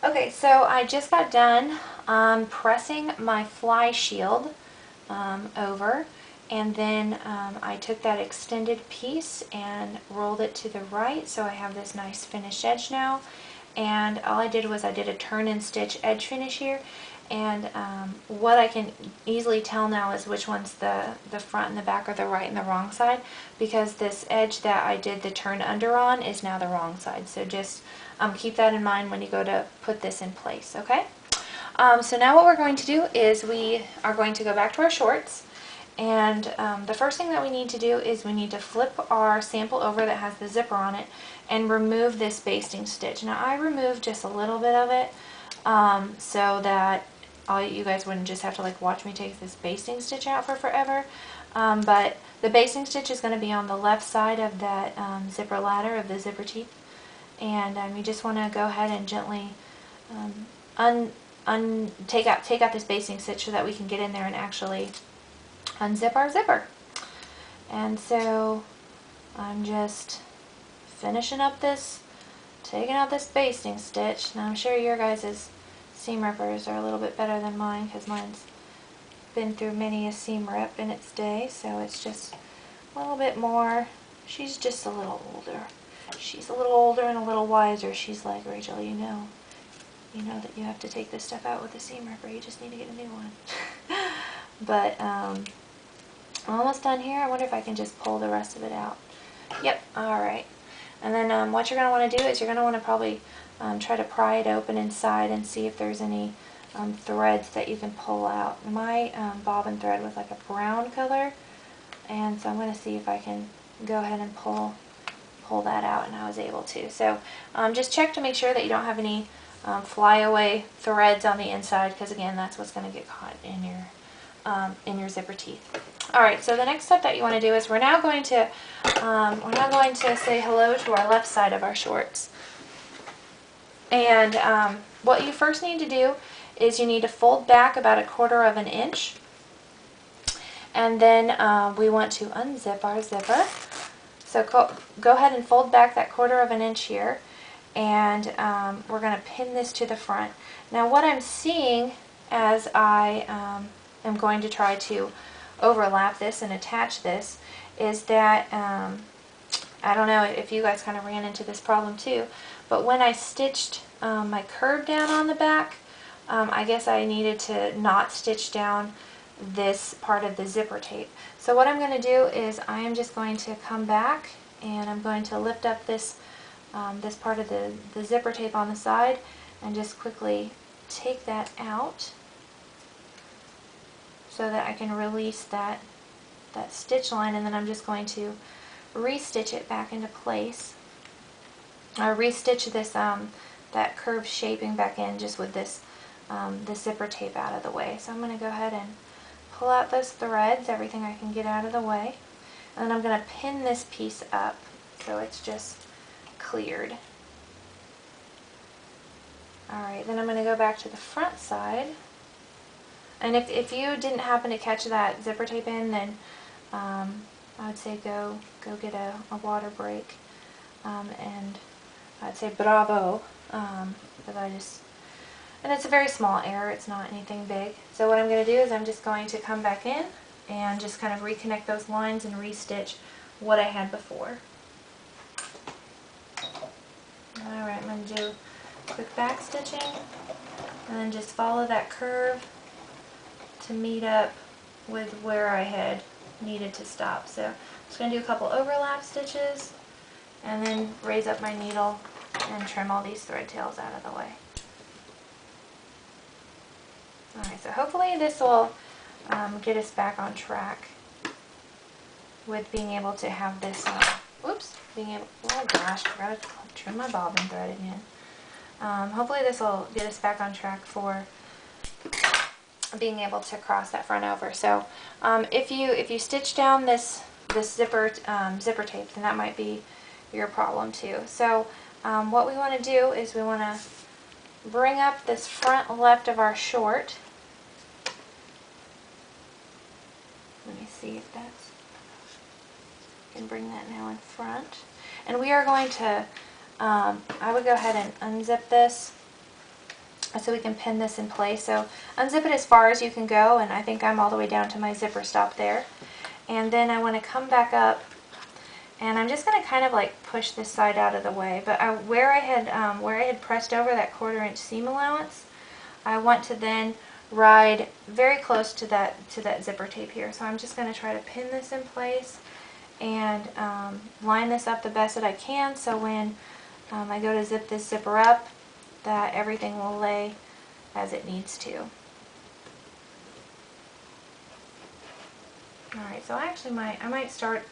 Okay, so I just got done pressing my fly shield over, and then I took that extended piece and rolled it to the right, so I have this nice finished edge now. And all I did was I did a turn and stitch edge finish here, and what I can easily tell now is which one's the front and the back, or the right and the wrong side, because this edge that I did the turn under on is now the wrong side. So just keep that in mind when you go to put this in place, okay? So now what we're going to do is we are going to go back to our shorts, and the first thing that we need to do is we need to flip our sample over that has the zipper on it and remove this basting stitch. Now I removed just a little bit of it so that you guys wouldn't just have to like watch me take this basting stitch out for forever. But the basting stitch is going to be on the left side of that zipper ladder of the zipper teeth, and you just want to go ahead and gently take out this basting stitch so that we can get in there and actually unzip our zipper. And so I'm just finishing up this, taking out this basting stitch. Now I'm sure your guys' seam rippers are a little bit better than mine, because mine's been through many a seam rip in its day, so it's just a little bit more. She's just a little older. She's a little older and a little wiser. She's like, Rachel, you know that you have to take this stuff out with a seam ripper. You just need to get a new one. But I'm almost done here. I wonder if I can just pull the rest of it out. Yep, alright. And then what you're going to want to do is you're going to want to probably try to pry it open inside and see if there's any threads that you can pull out. My bobbin thread was like a brown color, and so I'm going to see if I can go ahead and pull that out, and I was able to. So just check to make sure that you don't have any flyaway threads on the inside, because again, that's what's going to get caught in your zipper teeth. Alright, so the next step that you want to do is we're now going to say hello to our left side of our shorts. And what you first need to do is you need to fold back about 1/4 of an inch, and then we want to unzip our zipper. So go ahead and fold back that 1/4 of an inch here, and we're going to pin this to the front. Now what I'm seeing as I am going to try to overlap this and attach this is that, I don't know if you guys kind of ran into this problem too, but when I stitched my curve down on the back, I guess I needed to not stitch down this part of the zipper tape. So what I'm going to do is I am just going to come back, and I'm going to lift up this this part of the zipper tape on the side and just quickly take that out so that I can release that stitch line, and then I'm just going to re-stitch it back into place, or re-stitch this that curved shaping back in just with this zipper tape out of the way. So I'm going to go ahead and pull out those threads, everything I can get out of the way, and then I'm going to pin this piece up so it's just cleared. Alright, then I'm going to go back to the front side, and if you didn't happen to catch that zipper tape in, then I would say go get a water break, and I'd say bravo, because and it's a very small error, it's not anything big. So what I'm going to do is I'm just going to come back in and just kind of reconnect those lines and re-stitch what I had before. Alright, I'm going to do quick back stitching, and then just follow that curve to meet up with where I had needed to stop. So I'm just going to do a couple overlap stitches, and then raise up my needle and trim all these thread tails out of the way. Alright, so hopefully this will get us back on track with being able to have this, oh gosh, I forgot to trim my bobbin thread again. Hopefully this will get us back on track for being able to cross that front over. So if you stitch down this zipper tape, then that might be your problem too. So what we want to do is we want to bring up this front left of our short. Let me see if that's, I can bring that now in front. And we are going to, I would go ahead and unzip this so we can pin this in place. So unzip it as far as you can go, and I think I'm all the way down to my zipper stop there. And then I want to come back up, and I'm just going to kind of like push this side out of the way. But where I had pressed over that 1/4 inch seam allowance, I want to then ride very close to that zipper tape here. So I'm just going to try to pin this in place and line this up the best that I can, so when I go to zip this zipper up, that everything will lay as it needs to. Alright, so I might start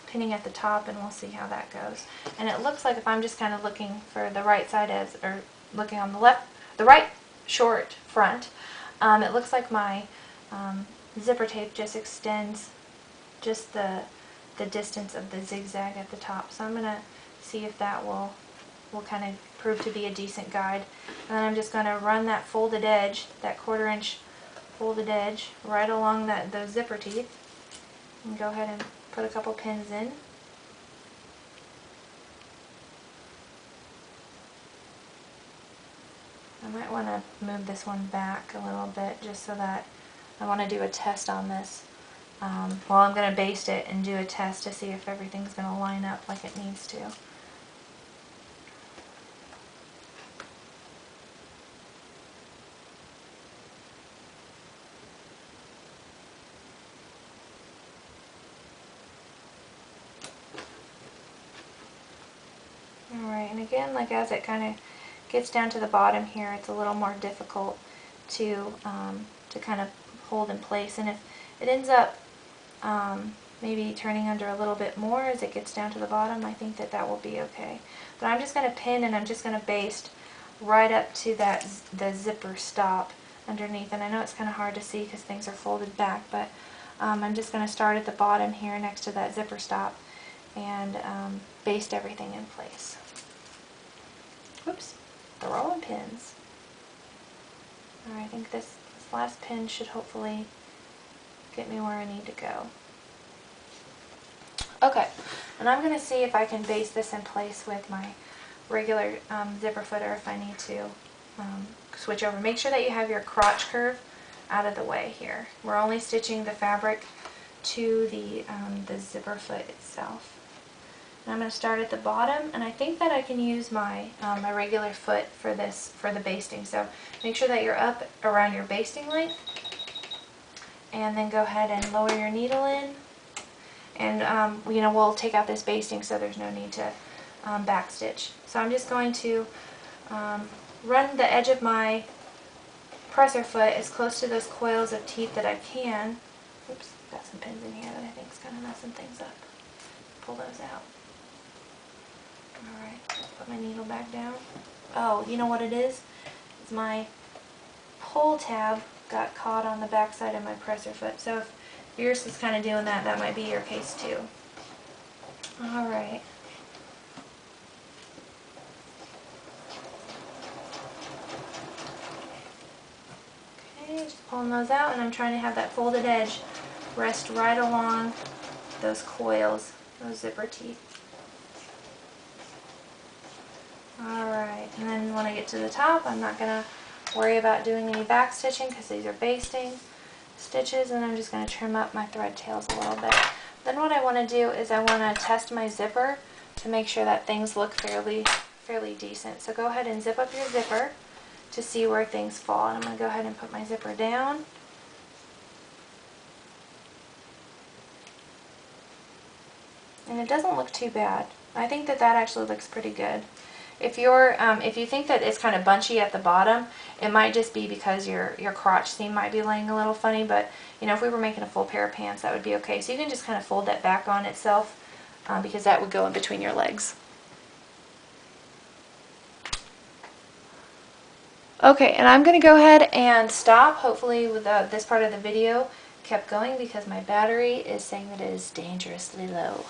pinning at the top, and we'll see how that goes. And it looks like if I'm just kind of looking for the right side or looking on the right short front, it looks like my zipper tape just extends just the distance of the zigzag at the top. So I'm going to see if that will kind of prove to be a decent guide. And then I'm just going to run that folded edge, that 1/4 inch folded edge, right along those zipper teeth, and go ahead and put a couple pins in. I might want to move this one back a little bit, just so that I want to do a test on this. Well, I'm going to baste it and do a test to see if everything's going to line up like it needs to. Alright, and again, like as it kind of gets down to the bottom here, it's a little more difficult to kind of hold in place. And if it ends up maybe turning under a little bit more as it gets down to the bottom, I think that will be okay. But I'm just going to pin, and I'm just going to baste right up to the zipper stop underneath. And I know it's kind of hard to see because things are folded back, but I'm just going to start at the bottom here next to that zipper stop and baste everything in place. Whoops, the rolling pins. Alright, I think this last pin should hopefully get me where I need to go. Okay, and I'm going to see if I can baste this in place with my regular zipper footer if I need to switch over. Make sure that you have your crotch curve out of the way here. We're only stitching the fabric to the zipper foot itself. And I'm going to start at the bottom, and I think that I can use my my regular foot for the basting. So make sure that you're up around your basting length, and then go ahead and lower your needle in. And you know, we'll take out this basting, so there's no need to back stitch. So I'm just going to run the edge of my presser foot as close to those coils of teeth that I can. Oops, got some pins in here that I think is kind of messing things up. Pull those out. Alright, put my needle back down. Oh, you know what it is? It's my pull tab got caught on the back side of my presser foot. So if yours is kind of doing that, that might be your case too. Alright. Okay, just pulling those out, and I'm trying to have that folded edge rest right along those coils, those zipper teeth. Alright, and then when I get to the top, I'm not going to worry about doing any back stitching because these are basting stitches, and I'm just going to trim up my thread tails a little bit. Then what I want to do is I want to test my zipper to make sure that things look fairly decent. So go ahead and zip up your zipper to see where things fall. And I'm going to go ahead and put my zipper down. And it doesn't look too bad. I think that actually looks pretty good. If you think that it's kind of bunchy at the bottom, it might just be because your crotch seam might be laying a little funny, but you know, if we were making a full pair of pants, that would be okay. So you can just kind of fold that back on itself because that would go in between your legs. Okay, and I'm going to go ahead and stop. Hopefully with this part of the video kept going because my battery is saying that it is dangerously low.